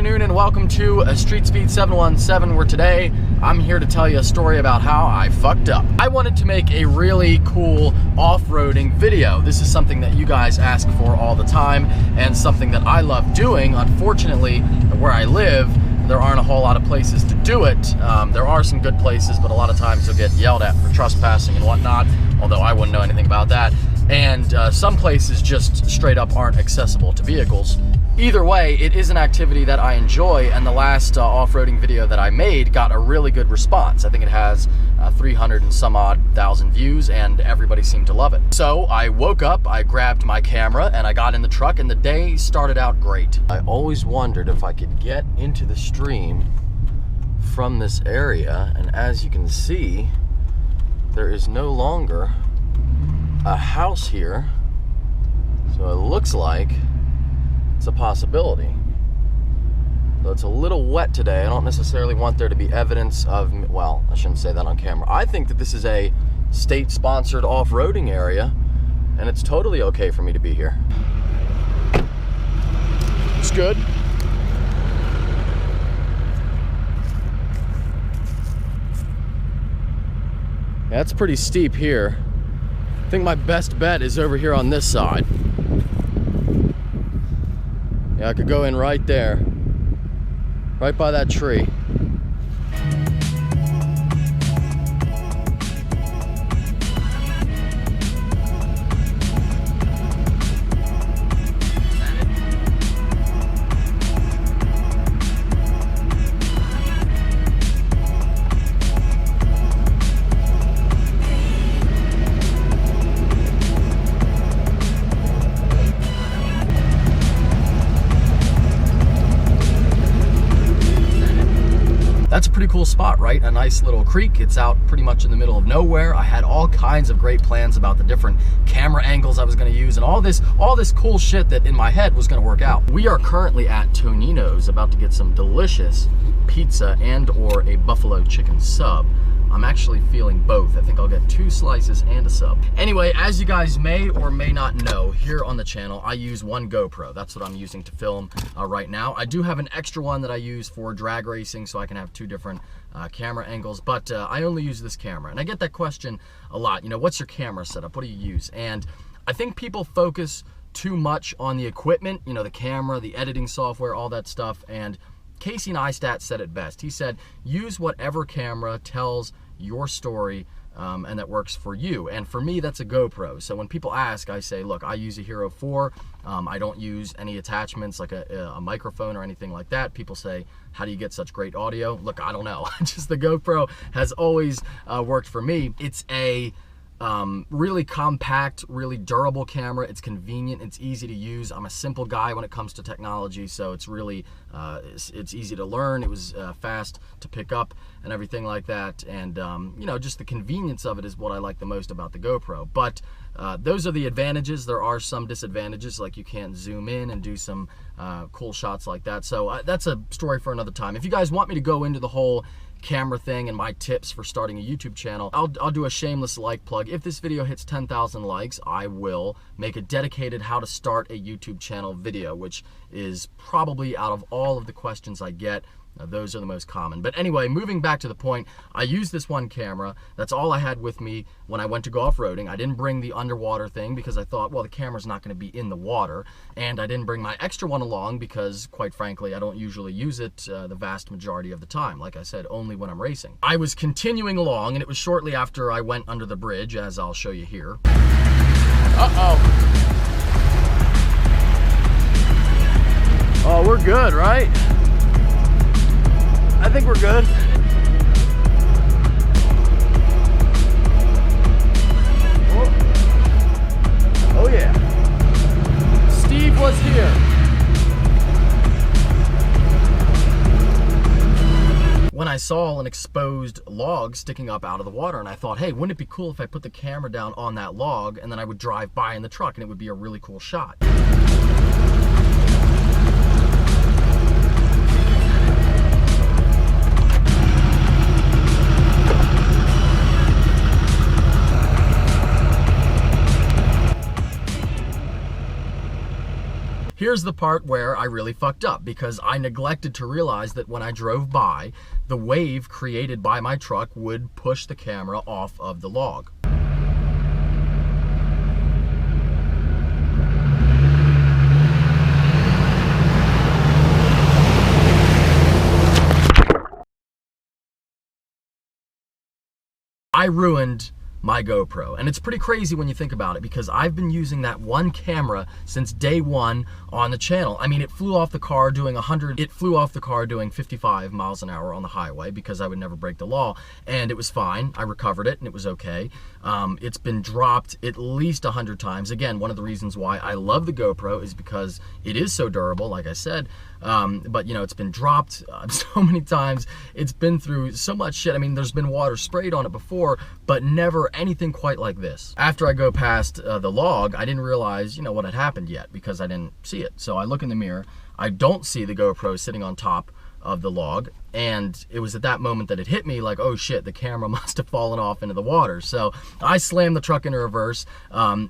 afternoon and welcome to Street Speed 717, where today I'm here to tell you a story about how I fucked up. I wanted to make a really cool off-roading video. This is something that you guys ask for all the time and something that I love doing. Unfortunately, where I live, there aren't a whole lot of places to do it. There are some good places, but a lot of times you'll get yelled at for trespassing and whatnot, although I wouldn't know anything about that. And some places just straight up aren't accessible to vehicles. Either way, it is an activity that I enjoy, and the last off-roading video that I made got a really good response. I think it has 300 and some odd thousand views, and everybody seemed to love it. So I woke up, I grabbed my camera, and I got in the truck, and the day started out great. I always wondered if I could get into the stream from this area, and as you can see, there is no longer a house here, so it looks like it's a possibility. Though it's a little wet today, I don't necessarily want there to be evidence of, well, I shouldn't say that on camera. I think that this is a state-sponsored off-roading area, and it's totally okay for me to be here. It's good. Yeah, it's pretty steep here. I think my best bet is over here on this side. Yeah, I could go in right there, right by that tree. That's a pretty cool spot, right? A nice little creek. It's out pretty much in the middle of nowhere. I had all kinds of great plans about the different camera angles I was going to use and all this cool shit that in my head was going to work out. We are currently at Tonino's about to get some delicious pizza and or a buffalo chicken sub. I'm actually feeling both. I think I'll get 2 slices and a sub. Anyway, as you guys may or may not know, here on the channel, I use one GoPro. That's what I'm using to film right now. I do have an extra one that I use for drag racing, so I can have 2 different camera angles, but I only use this camera. And I get that question a lot. You know, what's your camera setup? What do you use? And I think people focus too much on the equipment, you know, the camera, the editing software, all that stuff. And Casey Neistat said it best. He said, use whatever camera tells your story and that works for you. And for me, that's a GoPro. So when people ask, I say, look, I use a Hero 4. I don't use any attachments like a microphone or anything like that. People say, how do you get such great audio? Look, I don't know. Just the GoPro has always worked for me. It's a really compact, really durable camera. It's convenient, it's easy to use. I'm a simple guy when it comes to technology, so it's really it's easy to learn. It was fast to pick up and everything like that, and you know, just the convenience of it is what I like the most about the GoPro. But those are the advantages. There are some disadvantages, like you can't zoom in and do some cool shots like that. So that's a story for another time. If you guys want me to go into the whole camera thing and my tips for starting a YouTube channel, I'll do a shameless like plug. If this video hits 10,000 likes, I will make a dedicated how to start a YouTube channel video, which is probably, out of all of the questions I get, those are the most common. But anyway, moving back to the point, I used this one camera. That's all I had with me when I went to go off-roading. I didn't bring the underwater thing because I thought, well, the camera's not going to be in the water. And I didn't bring my extra one along because, quite frankly, I don't usually use it the vast majority of the time. Like I said, only when I'm racing. I was continuing along, and it was shortly after I went under the bridge, as I'll show you here. Uh-oh. Oh, we're good, right? I think we're good. Oh yeah. Steve was here. When I saw an exposed log sticking up out of the water, and I thought, hey, wouldn't it be cool if I put the camera down on that log and then I would drive by in the truck and it would be a really cool shot. Here's the part where I really fucked up, because I neglected to realize that when I drove by, the wave created by my truck would push the camera off of the log. I ruined my GoPro, and it's pretty crazy when you think about it, because I've been using that one camera since day one on the channel. I mean, it flew off the car doing 55 miles an hour on the highway, because I would never break the law, and it was fine. I recovered it and it was okay. It's been dropped at least 100 times. Again, one of the reasons why I love the GoPro is because it is so durable, like I said. But you know, it's been dropped so many times. It's been through so much shit. I mean, there's been water sprayed on it before, but never anything quite like this. After I go past the log, I didn't realize, you know, what had happened yet, because I didn't see it. So I look in the mirror, I don't see the GoPro sitting on top of the log, and it was at that moment that it hit me like, oh shit, the camera must have fallen off into the water. So I slammed the truck into reverse.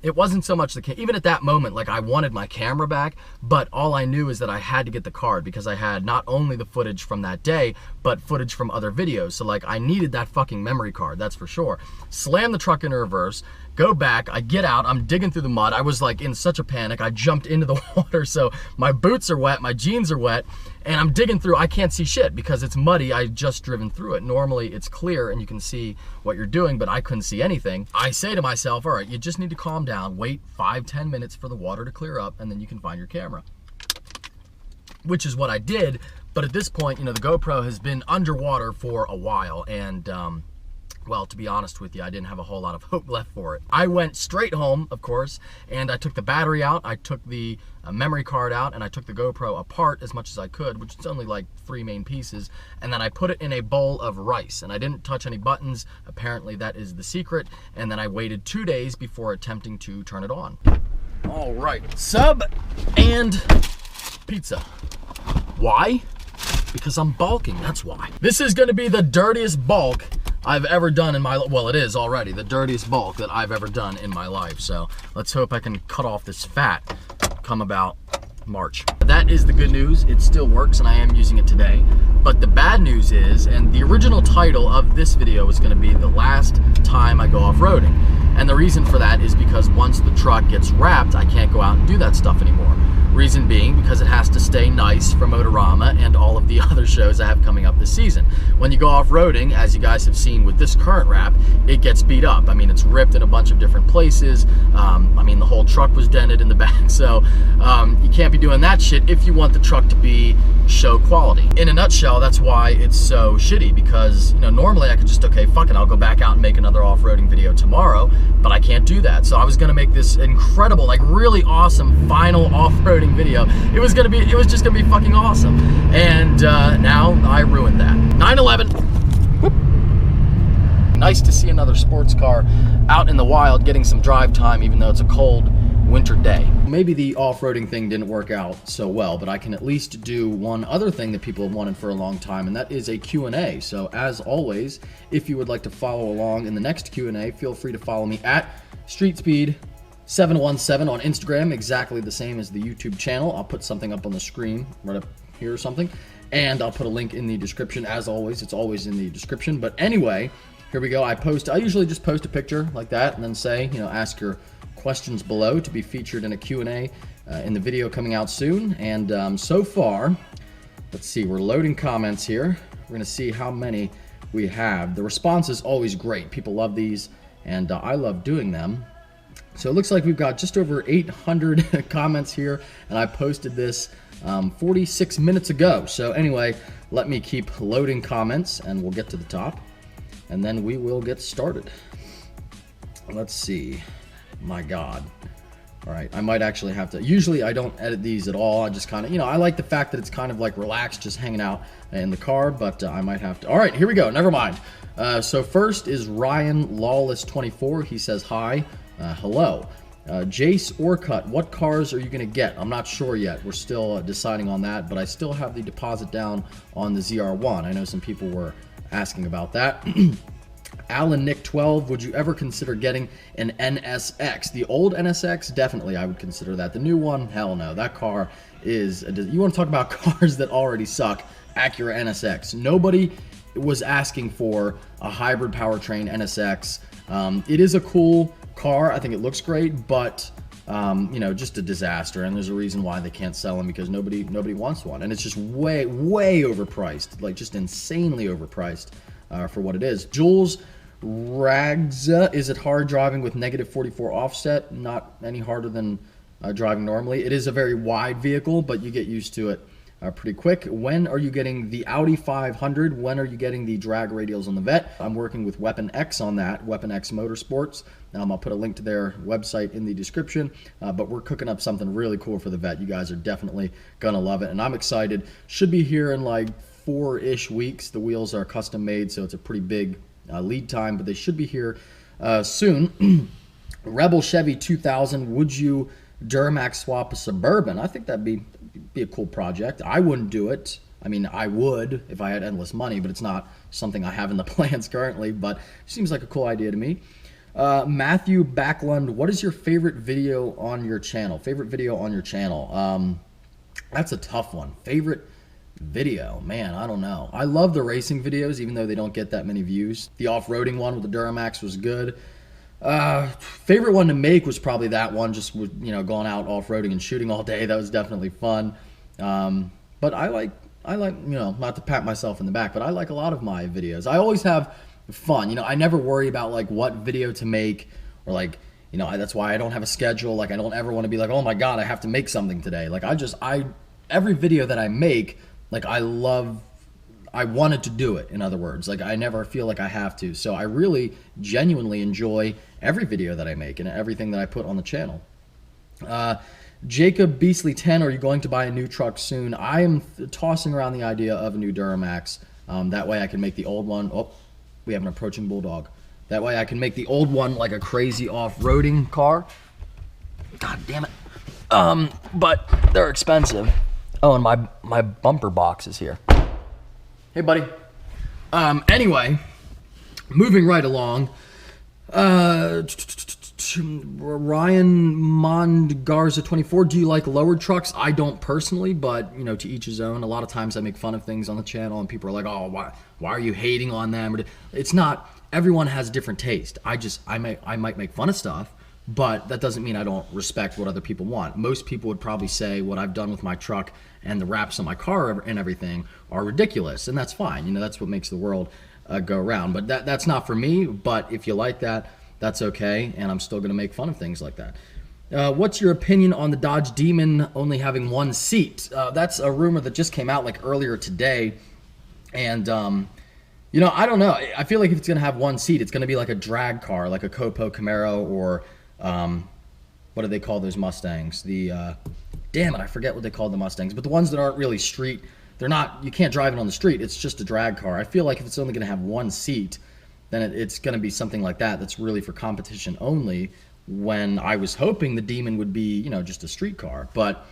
It wasn't so much even at that moment, like, I wanted my camera back, but all I knew is that I had to get the card, because I had not only the footage from that day, but footage from other videos. So like, I needed that fucking memory card, that's for sure. Slam the truck into reverse, go back, I get out, I'm digging through the mud. I was like in such a panic, I jumped into the water, so my boots are wet, my jeans are wet, and I'm digging through. I can't see shit because it's muddy. I just driven through it. Normally it's clear and you can see what you're doing, but I couldn't see anything. I say to myself, all right, you just need to calm down, wait 5-10 minutes for the water to clear up, and then you can find your camera. Which is what I did, but at this point, you know, the GoPro has been underwater for a while, and well, to be honest with you, I didn't have a whole lot of hope left for it. I went straight home, of course, and I took the battery out, I took the memory card out, and I took the GoPro apart as much as I could, which is only like 3 main pieces, and then I put it in a bowl of rice, and I didn't touch any buttons. Apparently that is the secret, and then I waited 2 days before attempting to turn it on. All right, sub and pizza. Why? Because I'm bulking, that's why. This is gonna be the dirtiest bulk I've ever done in my, well, it is already the dirtiest bulk that I've ever done in my life. So let's hope I can cut off this fat come about March. That is the good news. It still works and I am using it today. But the bad news is, and the original title of this video is going to be the last time I go off-roading. And the reason for that is because once the truck gets wrapped, I can't go out and do that stuff anymore. Reason being because it has to stay nice for Motorama and all of the other shows I have coming up this season. When you go off-roading, as you guys have seen with this current wrap, it gets beat up. I mean, it's ripped in a bunch of different places. I mean, the whole truck was dented in the back. So you can't be doing that shit if you want the truck to be show quality. In a nutshell, that's why it's so shitty, because, you know, normally I could just, okay, fuck it, I'll go back out and make another off-roading video tomorrow, but I can't do that. So I was gonna make this incredible, like really awesome final off-roading video. It was just gonna be fucking awesome. And now I ruined that. 911. Whoop. Nice to see another sports car out in the wild getting some drive time, even though it's a cold winter day. Maybe the off-roading thing didn't work out so well, but I can at least do one other thing that people have wanted for a long time, and that is a Q&A. So as always, if you would like to follow along in the next Q&A, feel free to follow me at StreetSpeed717 on Instagram, exactly the same as the YouTube channel. I'll put something up on the screen right up here or something, and I'll put a link in the description. As always, it's always in the description. But anyway, here we go. I usually just post a picture like that and then say, you know, ask your questions below to be featured in a Q&A in the video coming out soon. And so far, let's see, we're loading comments here. We're gonna see how many we have. The response is always great. People love these, and I love doing them. So it looks like we've got just over 800 comments here, and I posted this 46 minutes ago. So anyway, let me keep loading comments and we'll get to the top, and then we will get started. Let's see. My God. All right, I might actually have to, usually I don't edit these at all. I just kind of, you know, I like the fact that it's kind of like relaxed, just hanging out in the car, but I might have to. All right, here we go, never mind. So first is Ryan Lawless24. He says, hi, hello. Jace Orcutt, what cars are you gonna get? I'm not sure yet. We're still deciding on that, but I still have the deposit down on the ZR1. I know some people were asking about that. Alan Nick 12, would you ever consider getting an NSX? The old NSX, definitely I would consider that. The new one, hell no. That car is, you want to talk about cars that already suck, Acura NSX. Nobody was asking for a hybrid powertrain NSX. It is a cool car. I think it looks great, but you know, just a disaster. And there's a reason why they can't sell them, because nobody wants one. And it's just way overpriced, like just insanely overpriced for what it is. Jules Ragza, is it hard driving with negative 44 offset? Not any harder than driving normally. It is a very wide vehicle, but you get used to it pretty quick. When are you getting the Audi 500? When are you getting the drag radials on the Vet? I'm working with Weapon X on that, Weapon X Motorsports. I'll put a link to their website in the description, but we're cooking up something really cool for the Vet. You guys are definitely gonna love it, and I'm excited. Should be here in like 4-ish weeks. The wheels are custom made, so it's a pretty big lead time, but they should be here soon. Rebel Chevy 2000, would you Duramax swap a Suburban? I think that'd be a cool project. I wouldn't do it. I mean, I would if I had endless money, but it's not something I have in the plans currently, but it seems like a cool idea to me. Matthew Backlund, what is your favorite video on your channel? Favorite video on your channel? That's a tough one. Favorite video, man, I don't know. I love the racing videos, even though they don't get that many views. The off-roading one with the Duramax was good. Favorite one to make was probably that one, just with, you know, going out off-roading and shooting all day. That was definitely fun. But I like, you know, not to pat myself in the back, but I like a lot of my videos. I always have fun. You know, I never worry about like what video to make, or like, you know, that's why I don't have a schedule. Like, I don't ever want to be like, oh my God, I have to make something today. Like, every video that I make, like, I wanted to do it, in other words. Like, I never feel like I have to. So I really genuinely enjoy every video that I make and everything that I put on the channel. Jacob Beasley 10, are you going to buy a new truck soon? I am tossing around the idea of a new Duramax. That way I can make the old one, oh, we have an approaching Bulldog. That way I can make the old one like a crazy off-roading car. God damn it. But they're expensive. Oh, and my bumper box is here. Hey, buddy. Anyway, moving right along. Ryan Mondgarza 24, do you like lowered trucks? I don't personally, but, you know, to each his own. A lot of times I make fun of things on the channel and people are like, oh, why are you hating on them? It's not, everyone has different taste. I might make fun of stuff, but that doesn't mean I don't respect what other people want. Most people would probably say what I've done with my truck and the wraps on my car and everything are ridiculous, and that's fine. You know, that's what makes the world go around. But that's not for me. But if you like that, that's okay, and I'm still going to make fun of things like that. What's your opinion on the Dodge Demon only having one seat? That's a rumor that just came out like earlier today, and you know, I don't know. I feel like if it's going to have one seat, it's going to be like a drag car, like a Copo Camaro, or what do they call those Mustangs? Damn it, I forget what they call the Mustangs, but the ones that aren't really street, they're not, you can't drive it on the street, it's just a drag car. I feel like if it's only going to have one seat, then it's going to be something like that that's really for competition only, when I was hoping the Demon would be, you know, just a street car. But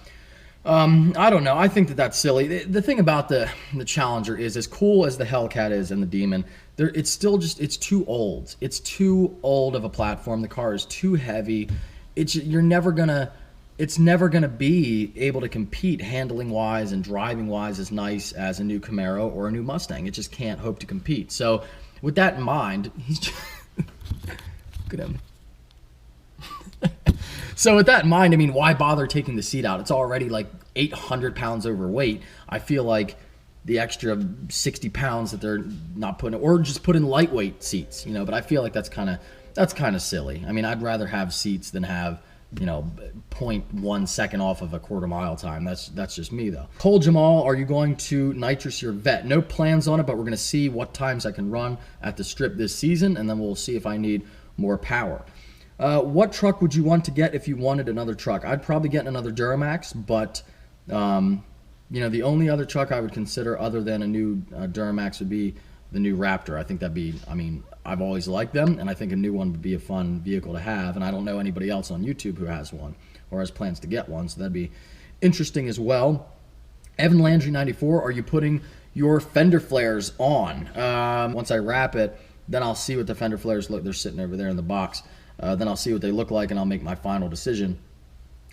I don't know. I think that's silly. The thing about the Challenger is, as cool as the Hellcat is and the Demon, it's still just, it's too old. It's too old of a platform. The car is too heavy. It's never gonna be able to compete handling wise and driving wise as nice as a new Camaro or a new Mustang. It just can't hope to compete. So with that in mind, he's just look at him. So with that in mind, I mean, why bother taking the seat out? It's already like 800 pounds overweight. I feel like the extra 60 pounds that they're not putting, or just put in lightweight seats, you know, but I feel like that's kind of silly. I mean, I'd rather have seats than have, you know, 0.1 second off of a quarter mile time. That's just me though. Cole Jamal, are you going to nitrous your Vet? No plans on it, but we're going to see what times I can run at the strip this season, and then we'll see if I need more power. What truck would you want to get if you wanted another truck? I'd probably get another Duramax, but you know, the only other truck I would consider other than a new Duramax would be the new Raptor. I think that'd be, I mean, I've always liked them, and I think a new one would be a fun vehicle to have, and I don't know anybody else on YouTube who has one or has plans to get one, so that'd be interesting as well. Evan Landry 94, are you putting your fender flares on? Once I wrap it, Then I'll see what the fender flares look. They're sitting over there in the box. Then I'll see what they look like, and I'll make my final decision.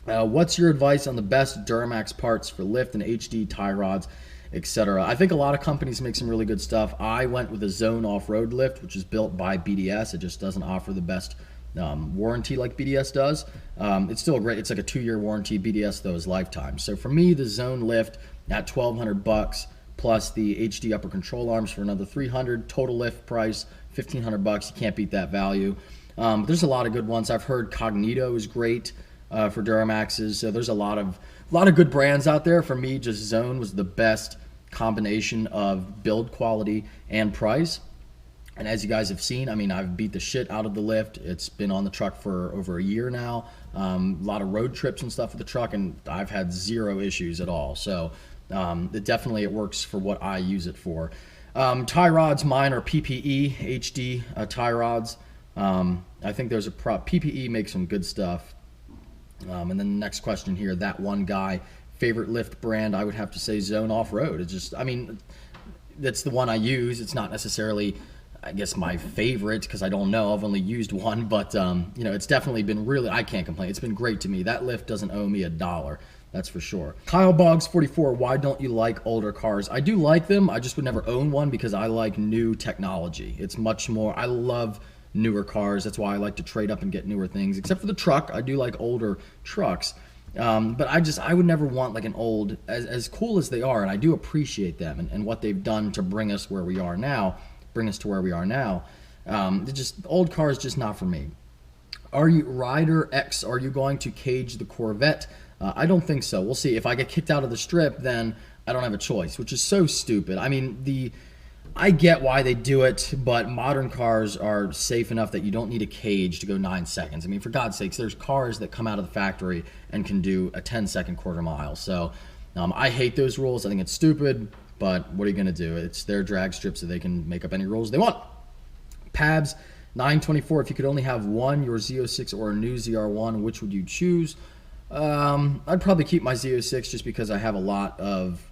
What's your advice on the best Duramax parts for lift and HD tie rods, etc.? I think a lot of companies make some really good stuff. I went with a Zone off-road lift, which is built by BDS. It just doesn't offer the best warranty like BDS does. It's still great. It's like a 2-year warranty. BDS though is lifetime. So for me, the Zone lift at $1,200 plus the HD upper control arms for another $300. Total lift price $1,500. You can't beat that value. There's a lot of good ones. I've heard Cognito is great for Duramaxes. So there's a lot of good brands out there. For me, just Zone was the best combination of build quality and price. And as you guys have seen, I mean, I've beat the shit out of the lift. It's been on the truck for over a year now. A lot of road trips and stuff with the truck, and I've had 0 issues at all. So it works for what I use it for. Tie rods, mine are PPE HD tie rods. I think there's PPE makes some good stuff. And then the next question here, that one guy, favorite lift brand, I would have to say Zone Off-Road. It's just, I mean, that's the one I use. It's not necessarily, I guess, my favorite because I don't know. I've only used one, but you know, it's definitely been really, I can't complain. It's been great to me. That lift doesn't owe me $1. That's for sure. Kyle Boggs 44, why don't you like older cars? I do like them. I just would never own one because I like new technology. It's much more, I love newer cars. That's why I like to trade up and get newer things, except for the truck. I do like older trucks. But I would never want like an old, as cool as they are, and I do appreciate them and what they've done to bring us to where we are now. Just old cars, just not for me. Are you Rider X? Are you going to cage the Corvette? I don't think so. We'll see. If I get kicked out of the strip, then I don't have a choice, which is so stupid. I mean, I get why they do it, but modern cars are safe enough that you don't need a cage to go 9 seconds. I mean, for God's sakes, there's cars that come out of the factory and can do a 10-second quarter mile. So I hate those rules. I think it's stupid, but what are you going to do? It's their drag strip, so they can make up any rules they want. Pabs 924, if you could only have one, your Z06 or a new ZR1, which would you choose? I'd probably keep my Z06 just because I have a lot of,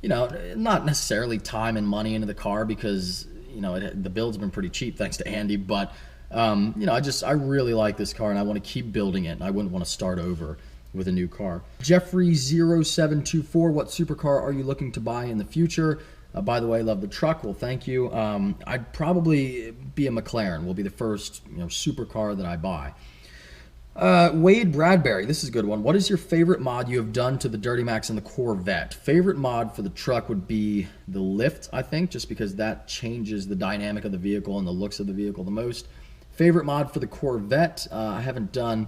you know, not necessarily time and money into the car because, you know, the build's been pretty cheap thanks to Andy, but, you know, I really like this car and I want to keep building it and I wouldn't want to start over with a new car. Jeffrey 0724, what supercar are you looking to buy in the future? By the way, love the truck. Well, thank you. I'd probably be a McLaren. Will be the first, you know, supercar that I buy. Wade Bradbury, this is a good one. What is your favorite mod you have done to the Duramax and the Corvette? Favorite mod for the truck would be the lift, I think, just because that changes the dynamic of the vehicle and the looks of the vehicle the most. Favorite mod for the Corvette, I haven't done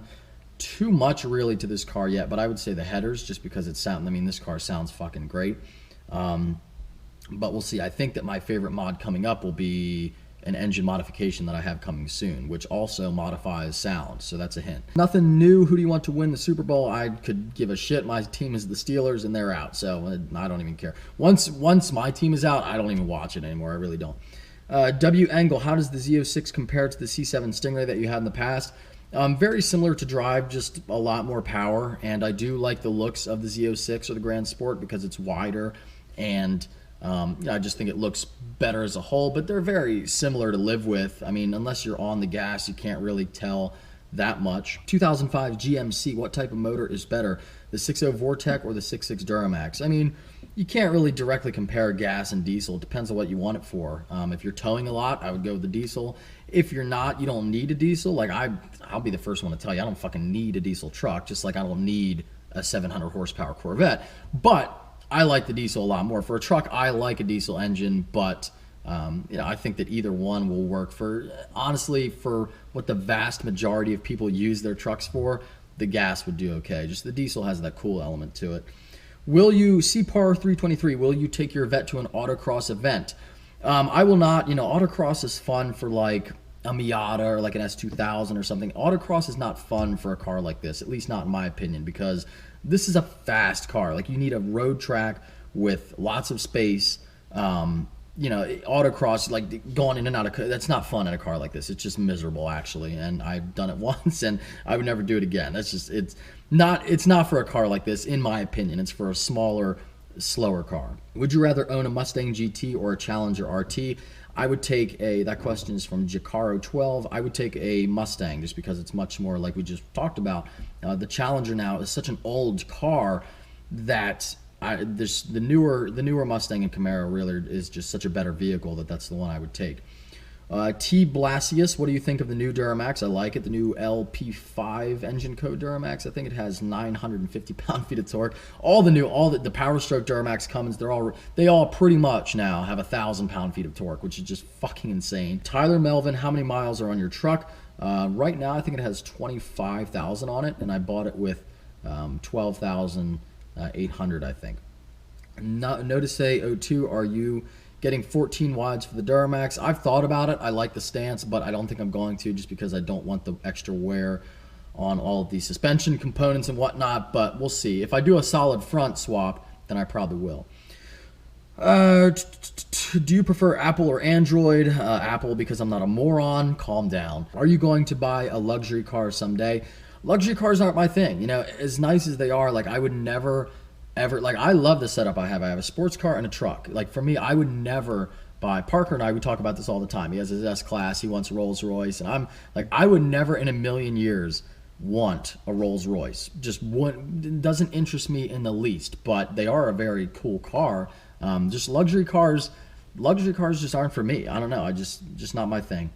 too much really to this car yet, but I would say the headers, just because it sounds, I mean, this car sounds fucking great. But we'll see. I think that my favorite mod coming up will be an engine modification that I have coming soon, which also modifies sound, so that's a hint. Nothing new. Who do you want to win the Super Bowl? I could give a shit. My team is the Steelers, and they're out, so I don't even care. Once my team is out, I don't even watch it anymore. I really don't. W. Engel, how does the Z06 compare to the C7 Stingray that you had in the past? Very similar to drive, just a lot more power, and I do like the looks of the Z06 or the Grand Sport because it's wider, and I just think it looks better as a whole, but they're very similar to live with. I mean, unless you're on the gas, you can't really tell that much. 2005 GMC, what type of motor is better, the 6.0 Vortec or the 6.6 Duramax? I mean, you can't really directly compare gas and diesel. It depends on what you want it for. If you're towing a lot, I would go with the diesel. If you're not, you don't need a diesel. Like I'll be the first one to tell you, I don't fucking need a diesel truck, just like I don't need a 700 horsepower Corvette. But I like the diesel a lot more. For a truck, I like a diesel engine, but you know, I think that either one will work for, honestly, for what the vast majority of people use their trucks for, the gas would do okay. Just the diesel has that cool element to it. Will you, CPAR 323, will you take your vet to an autocross event? I will not. You know, autocross is fun for like a Miata or like an S2000 or something. Autocross is not fun for a car like this, at least not in my opinion, because this is a fast car. Like, you need a road track with lots of space. You know, autocross, like going in and out of, that's not fun in a car like this. It's just miserable, actually. And I've done it once, and I would never do it again. That's just, it's not for a car like this, in my opinion. It's for a smaller, slower car. Would you rather own a Mustang GT or a Challenger RT? I would take that question is from Jacaro12. I would take a Mustang just because it's much more like we just talked about. The Challenger now is such an old car that the newer Mustang and Camaro really is just such a better vehicle that's the one I would take. T. Blasius, what do you think of the new Duramax? I like it. The new LP5 engine code Duramax. I think it has 950 pound-feet of torque. All the Power Stroke Duramax Cummins, they all pretty much now have 1,000 pound-feet of torque, which is just fucking insane. Tyler Melvin, how many miles are on your truck? Right now, I think it has 25,000 on it, and I bought it with 12,800, I think. Notice A02, are you getting 14 wides for the Duramax? I've thought about it. I like the stance, but I don't think I'm going to, just because I don't want the extra wear on all of the suspension components and whatnot, but we'll see. If I do a solid front swap, then I probably will. Do you prefer Apple or Android? Apple, because I'm not a moron. Calm down. Are you going to buy a luxury car someday? Luxury cars aren't my thing. You know, as nice as they are, like, I would never ever, like, I love the setup I have. I have a sports car and a truck. Like, for me, I would never buy. Parker and I, we talk about this all the time. He has his S-Class, he wants Rolls Royce, and I'm like, I would never in a million years want a Rolls Royce. Just one, doesn't interest me in the least, but they are a very cool car. Just luxury cars just aren't for me. I don't know, just not my thing.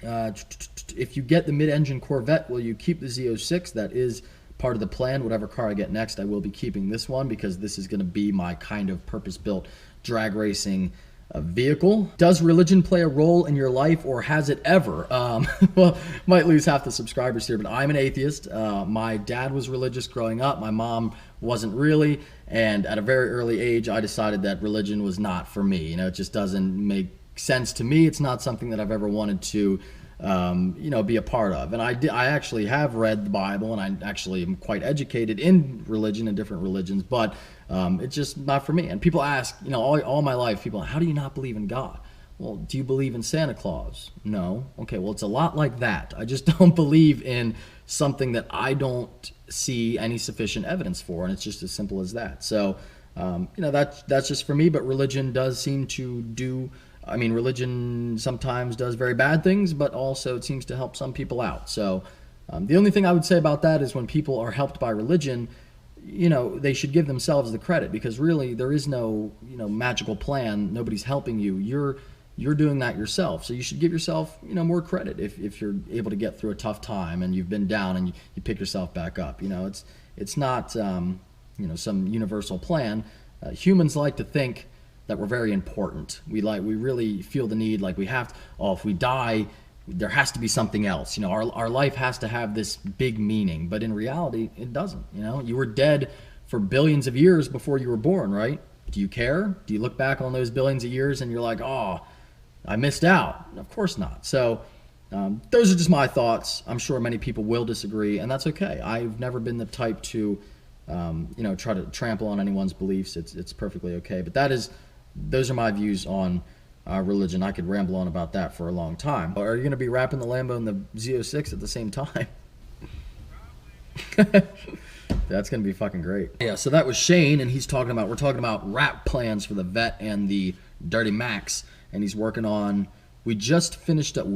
If you get the mid-engine Corvette, will you keep the Z06? That is part of the plan. Whatever car I get next, I will be keeping this one, because this is going to be my kind of purpose-built drag racing vehicle. Does religion play a role in your life, or has it ever? Well, might lose half the subscribers here, but I'm an atheist. My dad was religious growing up. My mom wasn't really, and at a very early age, I decided that religion was not for me. You know, it just doesn't make sense to me. It's not something that I've ever wanted to you know, be a part of. And I actually have read the Bible, and I actually am quite educated in religion and different religions, but it's just not for me. And people ask, you know, all my life, people, how do you not believe in God? Well, do you believe in Santa Claus? No. Okay, well, it's a lot like that. I just don't believe in something that I don't see any sufficient evidence for, and it's just as simple as that. So, you know, that's just for me, but religion does seem to do, I mean, religion sometimes does very bad things, but also it seems to help some people out. So the only thing I would say about that is when people are helped by religion, you know, they should give themselves the credit, because really there is no, you know, magical plan. Nobody's helping you. You're doing that yourself. So you should give yourself, you know, more credit if you're able to get through a tough time and you've been down and you pick yourself back up. You know, it's not, you know, some universal plan. Humans like to think that we're very important. We really feel the need, like we have to, oh, if we die, there has to be something else. You know, our life has to have this big meaning, but in reality, it doesn't. You know, you were dead for billions of years before you were born, right? Do you care? Do you look back on those billions of years and you're like, oh, I missed out? Of course not. So those are just my thoughts. I'm sure many people will disagree, and that's okay. I've never been the type to, you know, try to trample on anyone's beliefs. It's perfectly okay. But those are my views on religion. I could ramble on about that for a long time. Are you going to be wrapping the Lambo and the Z06 at the same time? That's going to be fucking great. Yeah, so that was Shane, and we're talking about wrap plans for the Vet and the Dirty Max, and he's working on, he just finished up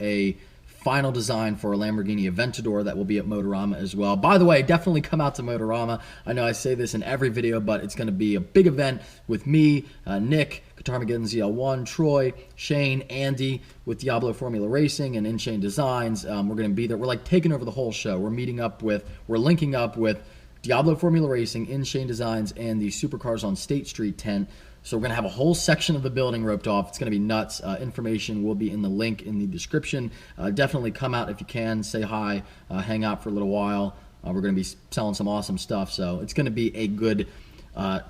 a final design for a Lamborghini Aventador that will be at Motorama as well. By the way, definitely come out to Motorama. I know I say this in every video, but it's going to be a big event with me, Nick, Guitarmageddon ZL1, Troy, Shane, Andy with Diablo Formula Racing and InChain Designs. We're going to be there. We're like taking over the whole show. We're linking up with Diablo Formula Racing, InChain Designs, and the Supercars on State Street tent. So we're going to have a whole section of the building roped off. It's going to be nuts. Information will be in the link in the description. Definitely come out if you can. Say hi. Hang out for a little while. We're going to be selling some awesome stuff. So it's going to be a good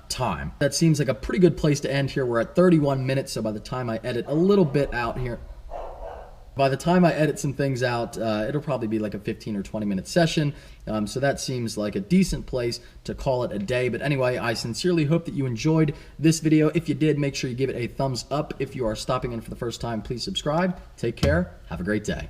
time. That seems like a pretty good place to end here. We're at 31 minutes. So by the time I edit a little bit out here, by the time I edit some things out, it'll probably be like a 15 or 20 minute session. So that seems like a decent place to call it a day. But anyway, I sincerely hope that you enjoyed this video. If you did, make sure you give it a thumbs up. If you are stopping in for the first time, please subscribe. Take care. Have a great day.